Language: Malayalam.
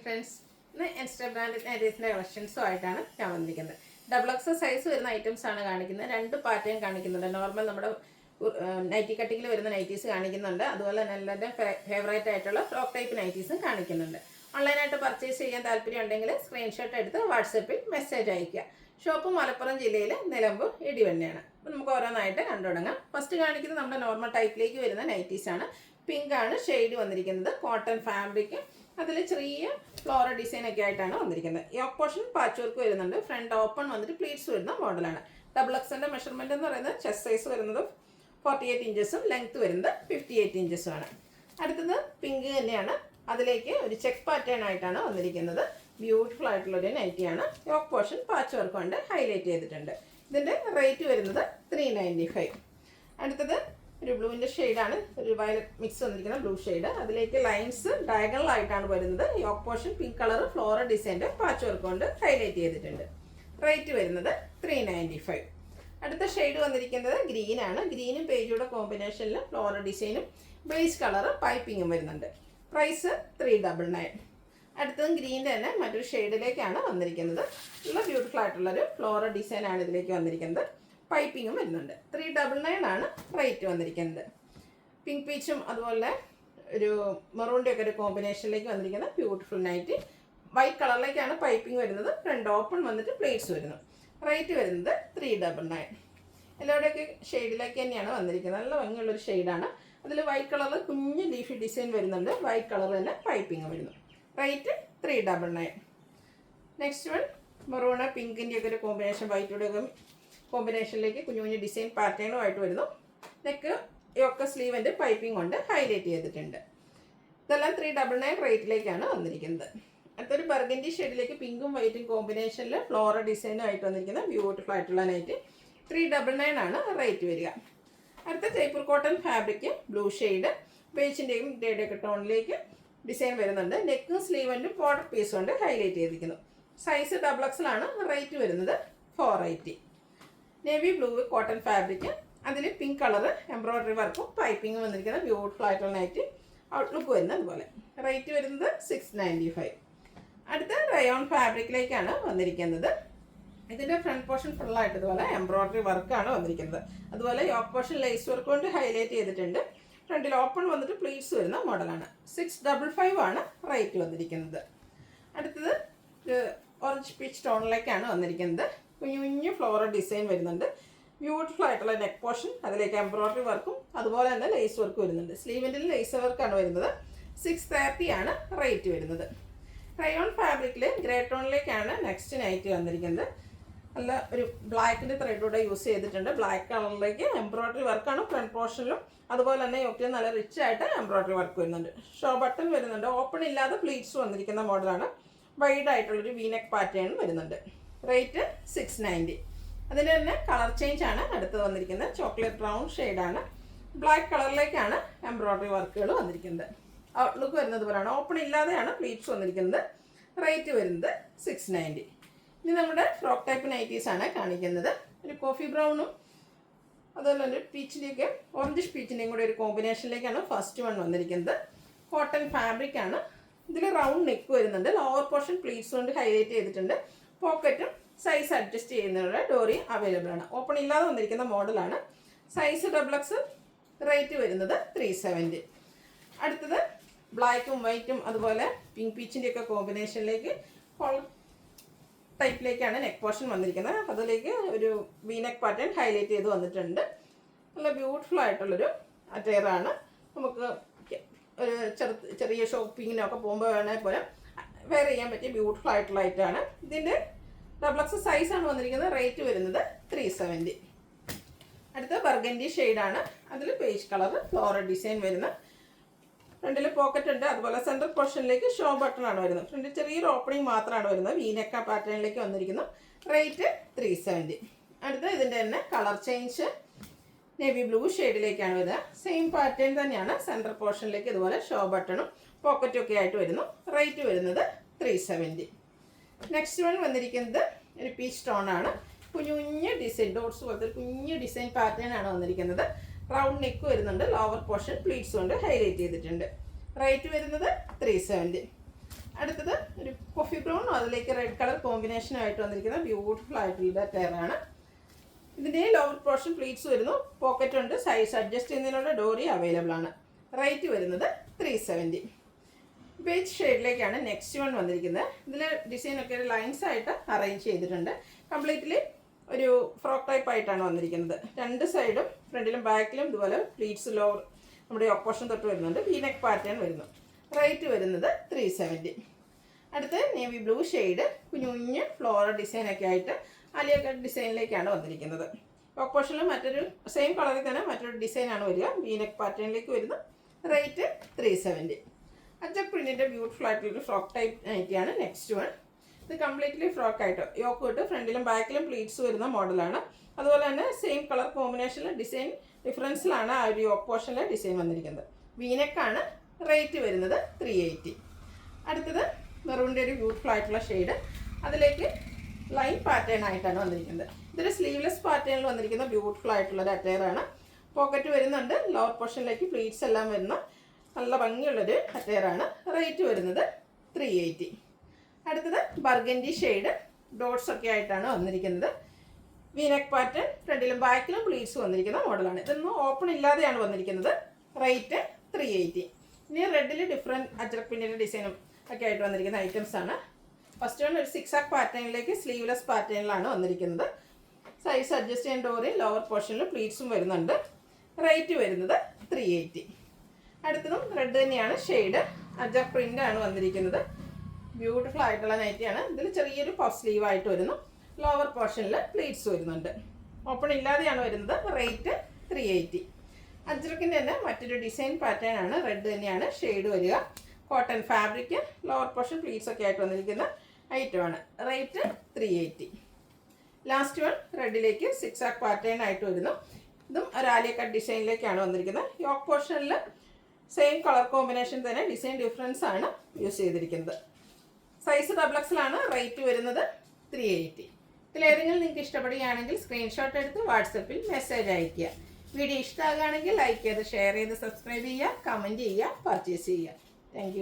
ഫ്രണ്ട്സ്, ഇന്ന് എൻസ്റ്റർ ബ്രാൻഡ് നൈറ്റീസിൻ്റെ കളക്ഷൻസുമായിട്ടാണ് ഞാൻ വന്നിരിക്കുന്നത്. ഡബിൾ എക്സ് സൈസ് വരുന്ന ഐറ്റംസ് ആണ് കാണിക്കുന്നത്. രണ്ട് പാറ്റേൺ കാണിക്കുന്നുണ്ട്. നോർമൽ നമ്മുടെ നൈറ്റി കട്ടിങ്ങിൽ വരുന്ന നൈറ്റീസ് കാണിക്കുന്നുണ്ട്. അതുപോലെ തന്നെ എല്ലാവരുടെ ഫേവറേറ്റ് ആയിട്ടുള്ള ഫ്രോക്ക് ടൈപ്പ് നൈറ്റീസും കാണിക്കുന്നുണ്ട്. ഓൺലൈനായിട്ട് പർച്ചേസ് ചെയ്യാൻ താല്പര്യം ഉണ്ടെങ്കിൽ സ്ക്രീൻഷോട്ട് എടുത്ത് വാട്സപ്പിൽ മെസ്സേജ് അയയ്ക്കുക. ഷോപ്പ് മലപ്പുറം ജില്ലയിൽ നിലമ്പൂർ ഇടിവണ്ണയാണ്. അപ്പോൾ നമുക്ക് ഓരോന്നായിട്ട് കണ്ടു തുടങ്ങാം. ഫസ്റ്റ് കാണിക്കുന്നത് നമ്മുടെ നോർമൽ ടൈപ്പിലേക്ക് വരുന്ന നൈറ്റീസാണ്. പിങ്ക് ആണ് ഷെയ്ഡ് വന്നിരിക്കുന്നത്. കോട്ടൺ ഫാബ്രിക്, അതിൽ ചെറിയ ഫ്ലോറൽ ഡിസൈൻ ഒക്കെ ആയിട്ടാണ് വന്നിരിക്കുന്നത്. യോക്ക് പോർഷൻ പാച്ച് വർക്ക് വരുന്നുണ്ട്. ഫ്രണ്ട് ഓപ്പൺ വന്നിട്ട് പ്ലീറ്റ്സ് വരുന്ന മോഡലാണ്. ഡബിൾ എക്സിൻ്റെ മെഷർമെൻറ്റ് എന്ന് പറയുന്നത് ചെസ്റ്റ് സൈസ് വരുന്നത് 48 ഇഞ്ചസും ലെങ്ത് വരുന്നത് 58 ഇഞ്ചസും ആണ്. അടുത്തത് പിങ്ക് തന്നെയാണ്. അതിലേക്ക് ഒരു ചെക്ക് പാറ്റേൺ ആയിട്ടാണ് വന്നിരിക്കുന്നത്. ബ്യൂട്ടിഫുൾ ആയിട്ടുള്ളൊരു നൈറ്റിയാണ്. യോക്ക് പോർഷൻ പാച്ച് വർക്ക് കൊണ്ട് ഹൈലൈറ്റ് ചെയ്തിട്ടുണ്ട്. ഇതിൻ്റെ റേറ്റ് വരുന്നത് 395. അടുത്തത് ഒരു ബ്ലൂവിൻ്റെ ഷെയ്ഡാണ്. ഒരു വയലറ്റ് മിക്സ് വന്നിരിക്കുന്ന ബ്ലൂ ഷെയ്ഡ്. അതിലേക്ക് ലൈൻസ് ഡയഗണൽ ആയിട്ടാണ് വരുന്നത്. Yoke portion pink colour floral ഡിസൈൻ്റെ പാച്ച് വർക്ക് കൊണ്ട് ഹൈലൈറ്റ് ചെയ്തിട്ടുണ്ട്. റേറ്റ് വരുന്നത് 395. അടുത്ത ഷെയ്ഡ് വന്നിരിക്കുന്നത് ഗ്രീനാണ്. ഗ്രീനും പേജുടെ കോമ്പിനേഷനിൽ ഫ്ലോറൽ ഡിസൈനും ബേസ് കളർ പൈപ്പിങ്ങും വരുന്നുണ്ട്. പ്രൈസ് 399. അടുത്തതും ഗ്രീൻ്റെ തന്നെ മറ്റൊരു ഷെയ്ഡിലേക്കാണ് വന്നിരിക്കുന്നത്. നല്ല ബ്യൂട്ടിഫുൾ ആയിട്ടുള്ളൊരു ഫ്ലോറൽ ഡിസൈനാണ് ഇതിലേക്ക് വന്നിരിക്കുന്നത്. പൈപ്പിങ്ങും വരുന്നുണ്ട്. 399 ആണ് റേറ്റ് വന്നിരിക്കുന്നത്. പിങ്ക് പീച്ചും അതുപോലെ ഒരു മെറൂണിൻ്റെ ഒക്കെ ഒരു കോമ്പിനേഷനിലേക്ക് വന്നിരിക്കുന്ന ബ്യൂട്ടിഫുൾ നൈറ്റ്. വൈറ്റ് കളറിലേക്കാണ് പൈപ്പിംഗ് വരുന്നത്. ഫ്രണ്ട് ഓപ്പൺ വന്നിട്ട് പ്ലേറ്റ്സ് വരുന്നു. റേറ്റ് വരുന്നത് 399. എല്ലാവരുടെയൊക്കെ ഷെയ്ഡിലേക്ക് തന്നെയാണ് വന്നിരിക്കുന്നത്. നല്ല ഭംഗിയുള്ളൊരു ഷെയ്ഡാണ്. അതിൽ വൈറ്റ് കളറിൽ കുഞ്ഞ് ലീഫി ഡിസൈൻ വരുന്നുണ്ട്. വൈറ്റ് കളർ തന്നെ പൈപ്പിംഗ് വരുന്നു. റേറ്റ് 399. നെക്സ്റ്റ് വൺ മെറൂണ് പിങ്കിൻ്റെ ഒക്കെ ഒരു കോമ്പിനേഷൻ, വൈറ്റിയുടെ ഒക്കെ കോമ്പിനേഷനിലേക്ക് കുഞ്ഞു കുഞ്ഞു ഡിസൈൻ പാറ്റേണുമായിട്ട് വരുന്നു. നെക്ക് യോക്ക് സ്ലീവിൻ്റെ പൈപ്പിംഗ് കൊണ്ട് ഹൈലൈറ്റ് ചെയ്തിട്ടുണ്ട്. ഇതെല്ലാം 399 റേറ്റിലേക്കാണ് വന്നിരിക്കുന്നത്. അടുത്തൊരു ബർഗൻഡി ഷെയ്ഡിലേക്ക് പിങ്കും വൈറ്റും കോമ്പിനേഷനിൽ ഫ്ലോറൽ ഡിസൈനും ആയിട്ട് വന്നിരിക്കുന്ന ബ്യൂട്ടിഫുൾ ആയിട്ടുള്ള നൈറ്റ്. 399 ആണ് റേറ്റ് വരിക. അടുത്ത Jaipur cotton fabric, blue shade, ബേജിൻ്റെയും ഡേയുടെയൊക്കെ ടോണിലേക്ക് ഡിസൈൻ വരുന്നുണ്ട്. നെക്കും സ്ലീവൻറ്റും ബോർഡർ പീസ് കൊണ്ട് ഹൈലൈറ്റ് ചെയ്തിരിക്കുന്നു. സൈസ് ഡബിൾ എക്സലാണ്. റേറ്റ് വരുന്നത് 480. നേവി ബ്ലൂ കോട്ടൺ ഫാബ്രിക്, അതിൽ പിങ്ക് കളർ എംബ്രോയ്ഡറി വർക്കും പൈപ്പിങ്ങും വന്നിരിക്കുന്ന ബ്യൂട്ടിഫുൾ ആയിട്ടുള്ള നൈറ്റ്. ഔട്ട്ലുക്ക് വരുന്നത് അതുപോലെ. റേറ്റ് വരുന്നത് 695. അടുത്ത റയോൺ ഫാബ്രിക്കിലേക്കാണ് വന്നിരിക്കുന്നത്. ഇതിൻ്റെ ഫ്രണ്ട് പോർഷൻ ഫുള്ളായിട്ട് ഇതുപോലെ എംബ്രോയ്ഡറി വർക്കാണ് വന്നിരിക്കുന്നത്. അതുപോലെ യോക്ക് പോർഷൻ ലേസ് വർക്ക് കൊണ്ട് ഹൈലൈറ്റ് ചെയ്തിട്ടുണ്ട്. ഫ്രണ്ടിൽ ഓപ്പൺ വന്നിട്ട് പ്ലീറ്റ്സ് വരുന്ന മോഡലാണ്. 655 ആണ് റേറ്റ് വന്നിരിക്കുന്നത്. അടുത്തത് ഓറഞ്ച് പീച്ച് ടോണിലേക്കാണ് വന്നിരിക്കുന്നത്. കുഞ്ഞു കുഞ്ഞു ഫ്ലോറൽ ഡിസൈൻ വരുന്നുണ്ട്. ബ്യൂട്ടിഫുൾ ആയിട്ടുള്ള നെക്ക് പോർഷൻ, അതിലേക്ക് എംബ്രോയ്ഡറി വർക്കും അതുപോലെ തന്നെ ലേസ് വർക്ക് വരുന്നുണ്ട്. സ്ലീവിൻ്റെ ലേസ് വർക്കാണ് വരുന്നത്. 630 ആണ് റേറ്റ് വരുന്നത്. റയോൺ ഫാബ്രിക്കിൽ ഗ്രേ ടോണിലേക്കാണ് നെക്സ്റ്റ് നൈറ്റ് വന്നിരിക്കുന്നത്. നല്ല ഒരു ബ്ലാക്കിൻ്റെ ത്രെഡൂടെ യൂസ് ചെയ്തിട്ടുണ്ട്. ബ്ലാക്ക് കളറിലേക്ക് എംബ്രോയ്ഡറി വർക്കാണ് ഫ്രണ്ട് പോർഷനിലും. അതുപോലെ തന്നെ ഒക്കെ നല്ല റിച്ച് ആയിട്ട് എംബ്രോയ്ഡറി വർക്ക് വരുന്നുണ്ട്. ഷോ ബട്ടൺ വരുന്നുണ്ട്. ഓപ്പൺ ഇല്ലാതെ പ്ലീറ്റ്സ് വന്നിരിക്കുന്ന മോഡലാണ്. വൈഡ് ആയിട്ടുള്ളൊരു വീനെക്ക് പാറ്റേൺ വരുന്നുണ്ട്. റേറ്റ് 690. അതിൻ്റെ തന്നെ കളർ ചേഞ്ച് ആണ് അടുത്ത് വന്നിരിക്കുന്നത്. ചോക്ലേറ്റ് ബ്രൗൺ ഷെയ്ഡാണ്. ബ്ലാക്ക് കളറിലേക്കാണ് എംബ്രോയ്ഡറി വർക്കുകൾ വന്നിരിക്കുന്നത്. ഔട്ട്ലുക്ക് വരുന്നത് പോലെയാണ്. ഓപ്പൺ ഇല്ലാതെയാണ് പ്ലീറ്റ്സ് വന്നിരിക്കുന്നത്. റേറ്റ് വരുന്നത് 690. ഇനി നമ്മുടെ ഫ്രോക്ക് ടൈപ്പ് നൈറ്റീസാണ് കാണിക്കുന്നത്. ഒരു കോഫി ബ്രൗണും അതുപോലെ ഒരു പീച്ചിൻ്റെയൊക്കെ ഓറഞ്ച് പീച്ചിൻ്റെയും കൂടെ ഒരു കോമ്പിനേഷനിലേക്കാണ് ഫസ്റ്റ് വൺ വന്നിരിക്കുന്നത്. കോട്ടൺ ഫാബ്രിക് ആണ്. ഇതിൽ റൗണ്ട് നെക്ക് വരുന്നുണ്ട്. ലോവർ പോർഷൻ പ്ലീറ്റ്സ് കൊണ്ട് ഹൈലൈറ്റ് ചെയ്തിട്ടുണ്ട്. പോക്കറ്റും സൈസ് അഡ്ജസ്റ്റ് ചെയ്യുന്നതിനുള്ള ഡോറി അവൈലബിൾ ആണ്. ഓപ്പൺ ഇല്ലാതെ വന്നിരിക്കുന്ന മോഡലാണ്. Size double X. റേറ്റ് വരുന്നത് 370. അടുത്തത് ബ്ലാക്കും വൈറ്റും അതുപോലെ പിങ്ക് പീച്ചിൻ്റെയൊക്കെ കോമ്പിനേഷനിലേക്ക് കോളർ ടൈപ്പിലേക്കാണ് നെക്ക് പോർഷൻ വന്നിരിക്കുന്നത്. അതിലേക്ക് ഒരു വീനെക്ക് പാറ്റേൺ ഹൈലൈറ്റ് ചെയ്ത് വന്നിട്ടുണ്ട്. നല്ല ബ്യൂട്ടിഫുൾ ആയിട്ടുള്ളൊരു അറ്റയറാണ്. നമുക്ക് ഒരു ചെറിയ ഷോപ്പിങ്ങിനൊക്കെ പോകുമ്പോൾ വേണേൽ പോലെ വെയർ ചെയ്യാൻ പറ്റിയ ബ്യൂട്ടിഫുൾ ആയിട്ടുള്ള ഐറ്റാണ്. ഇതിൻ്റെ ഡബിൾ എക്സ് സൈസാണ് വന്നിരിക്കുന്നത്. റേറ്റ് വരുന്നത് 370. അടുത്ത ബർഗൻഡി ഷെയ്ഡാണ്. അതിൽ പേജ് കളർ ഫ്ലോറൽ ഡിസൈൻ വരുന്ന. ഫ്രണ്ടിൽ പോക്കറ്റ് ഉണ്ട്. അതുപോലെ സെൻട്രൽ പോർഷനിലേക്ക് ഷോ ബട്ടൺ ആണ് വരുന്നത്. ഫ്രണ്ടിൽ ചെറിയൊരു ഓപ്പണിംഗ് മാത്രമാണ് വരുന്നത്. വീനെക്ക പാറ്റേണിലേക്ക് വന്നിരിക്കുന്നു. റേറ്റ് 370. അടുത്ത ഇതിൻ്റെ തന്നെ കളർ ചേഞ്ച് നേവി ബ്ലൂ ഷെയ്ഡിലേക്കാണ് വരുന്നത്. സെയിം പാറ്റേൺ തന്നെയാണ്. സെൻട്രൽ പോർഷനിലേക്ക് ഇതുപോലെ ഷോ ബട്ടണും പോക്കറ്റും ഒക്കെ ആയിട്ട് വരുന്നു. റേറ്റ് വരുന്നത് 370. നെക്സ്റ്റ് വൺ വന്നിരിക്കുന്നത് ഒരു പീച്ച് ടോണാണ്. കുഞ്ഞു കുഞ്ഞ് ഡിസൈൻ ഡോട്ട്സ് പോലത്തെ ഒരു കുഞ്ഞു ഡിസൈൻ പാറ്റേൺ ആണ് വന്നിരിക്കുന്നത്. റൗണ്ട് നെക്ക് വരുന്നുണ്ട്. ലോവർ പോർഷൻ പ്ലീറ്റ്സ് കൊണ്ട് ഹൈലൈറ്റ് ചെയ്തിട്ടുണ്ട്. റേറ്റ് വരുന്നത് 370. അടുത്തത് ഒരു കോഫി ബ്രൗൺ അതിലേക്ക് റെഡ് കളർ കോമ്പിനേഷനായിട്ട് വന്നിരിക്കുന്ന ബ്യൂട്ടിഫുൾ ആയിട്ടുള്ള ടയറാണ്. ഇതിൻ്റെ ലോവർ പോർഷൻ പ്ലീറ്റ്സ് വരുന്നു, പോക്കറ്റ് ഉണ്ട്, സൈസ് അഡ്ജസ്റ്റ് ചെയ്യുന്നതിനുള്ള ഡോറി അവൈലബിൾ ആണ്. റേറ്റ് വരുന്നത് 370. ബേജ് ഷെയ്ഡിലേക്കാണ് നെക്സ്റ്റ് വൺ വന്നിരിക്കുന്നത്. ഇതിൽ ഡിസൈനൊക്കെ ഒരു ലൈൻസ് ആയിട്ട് അറേഞ്ച് ചെയ്തിട്ടുണ്ട്. കംപ്ലീറ്റ്ലി ഒരു ഫ്രോക്ക് ടൈപ്പ് ആയിട്ടാണ് വന്നിരിക്കുന്നത്. രണ്ട് സൈഡും ഫ്രണ്ടിലും ബാക്കിലും ഇതുപോലെ പ്ലീറ്റ്സ് ലോവർ നമ്മുടെ ഓപ്പോഷൻ തൊട്ട് വരുന്നുണ്ട്. വീനെക്ക് പാറ്റേൺ വരുന്നു. റേറ്റ് വരുന്നത് 370. അടുത്ത് നേവി ബ്ലൂ ഷെയ്ഡ് കുഞ്ഞു കുഞ്ഞ് ഫ്ലോറൽ ഡിസൈനൊക്കെ ആയിട്ട് ആലിയ കട്ട് ഡിസൈനിലേക്കാണ് വന്നിരിക്കുന്നത്. ഓപ്പോഷനിൽ മറ്റൊരു സെയിം കളറിൽ തന്നെ മറ്റൊരു ഡിസൈനാണ് വരിക. വീനെക്ക് പാറ്റേണിലേക്ക് വരുന്നു. റേറ്റ് 370. അജക് പ്രിന്റിൻ്റെ ബ്യൂട്ടിഫുൾ ആയിട്ടുള്ളൊരു ഫ്രോക്ക് ടൈപ്പ് നൈറ്റിയാണ് നെക്സ്റ്റ് വൺ. ഇത് കംപ്ലീറ്റ്ലി ഫ്രോക്ക് ആയിട്ട് യോക്ക് ഇട്ട് ഫ്രണ്ടിലും ബാക്കിലും പ്ലീറ്റ്സ് വരുന്ന മോഡലാണ്. അതുപോലെ തന്നെ സെയിം കളർ കോമ്പിനേഷനിൽ ഡിസൈൻ ഡിഫറൻസിലാണ് ആ ഒരു യോക്ക് പോർഷനിലെ ഡിസൈൻ വന്നിരിക്കുന്നത്. വീനെക്കാണ്. റേറ്റ് വരുന്നത് 380. അടുത്തത് മെറൂണിൻ്റെ ഒരു ബ്യൂട്ടിഫുൾ ആയിട്ടുള്ള ഷെയ്ഡ്, അതിലേക്ക് ലൈൻ പാറ്റേൺ ആയിട്ടാണ് വന്നിരിക്കുന്നത്. ഇതൊരു സ്ലീവ്ലെസ് പാറ്റേണിൽ വന്നിരിക്കുന്ന ബ്യൂട്ടിഫുൾ ആയിട്ടുള്ളൊരു അറ്റയറാണ്. പോക്കറ്റ് വരുന്നുണ്ട്, ലോവർ പോർഷനിലേക്ക് പ്ലീറ്റ്സ് എല്ലാം വരുന്ന നല്ല ഭംഗിയുള്ളൊരു അറ്റയറാണ്. റേറ്റ് വരുന്നത് 380. അടുത്തത് ബർഗൻഡി ഷെയ്ഡ് ഡോട്ട്സ് ഒക്കെ ആയിട്ടാണ് വന്നിരിക്കുന്നത്. വീനെക്ക് പാറ്റേൺ ഫ്രണ്ടിലും ബാക്കിലും പ്ലീറ്റ്സ് വന്നിരിക്കുന്ന മോഡലാണ്. ഇതൊന്നും ഓപ്പൺ ഇല്ലാതെയാണ് വന്നിരിക്കുന്നത്. റേറ്റ് 380. ഇനി റെഡിൽ ഡിഫറെൻറ്റ് അജ്രക് പ്രിന്റിൻ്റെ ഡിസൈനും ഒക്കെ ആയിട്ട് വന്നിരിക്കുന്ന ഐറ്റംസ് ആണ്. ഫസ്റ്റ് വൺ ഒരു 6 ആക്ക് പാറ്റേണിലേക്ക് സ്ലീവ്ലെസ് പാറ്റേണിലാണ് വന്നിരിക്കുന്നത്. സൈസ് അഡ്ജസ്റ്റ് ചെയ്യാൻ ഡോറി ലോവർ പോർഷനിൽ പ്ലീറ്റ്സും വരുന്നുണ്ട്. റേറ്റ് വരുന്നത് 380. അടുത്തതും റെഡ് തന്നെയാണ് ഷെയ്ഡ്. അജ്രക് പ്രിൻ്റ് ആണ് വന്നിരിക്കുന്നത്. ബ്യൂട്ടിഫുൾ ആയിട്ടുള്ള നൈറ്റിയാണ്. ഇതിൽ ചെറിയൊരു പഫ് സ്ലീവ് ആയിട്ട് വരുന്നു. ലോവർ പോർഷനിൽ പ്ലീറ്റ്സ് വരുന്നുണ്ട്. ഓപ്പൺ ഇല്ലാതെയാണ് വരുന്നത്. റേറ്റ് 380. അജ്രക്കിൻ്റെ തന്നെ മറ്റൊരു ഡിസൈൻ പാറ്റേൺ ആണ്. റെഡ് തന്നെയാണ് ഷെയ്ഡ് വരിക. Cotton fabric, lower portion pleats ഒക്കെ ആയിട്ട് വന്നിരിക്കുന്ന ഐറ്റമാണ്. റേറ്റ് 380. ലാസ്റ്റ് വൺ റെഡിലേക്ക് 6 ആക്ക് പാറ്റേൺ ആയിട്ട് വരുന്നു. ഇതും ഒരു ആലിയ കട്ട് ഡിസൈനിലേക്കാണ് വന്നിരിക്കുന്നത്. യോക്ക് പോർഷനിൽ സെയിം കളർ കോമ്പിനേഷൻ തന്നെ ഡിസൈൻ ഡിഫറൻസ് ആണ് യൂസ് ചെയ്തിരിക്കുന്നത്. Size XXL. റേറ്റ് വരുന്നത് 380. ഇതിലേതെങ്കിലും നിങ്ങൾക്ക് ഇഷ്ടപ്പെടുകയാണെങ്കിൽ സ്ക്രീൻഷോട്ട് എടുത്ത് വാട്സപ്പിൽ മെസ്സേജ് അയയ്ക്കുക. വീഡിയോ ഇഷ്ടമാകുകയാണെങ്കിൽ ലൈക്ക് ചെയ്ത് ഷെയർ ചെയ്ത് സബ്സ്ക്രൈബ് ചെയ്യുക, കമൻറ്റ് ചെയ്യുക, പർച്ചേസ് ചെയ്യുക. താങ്ക്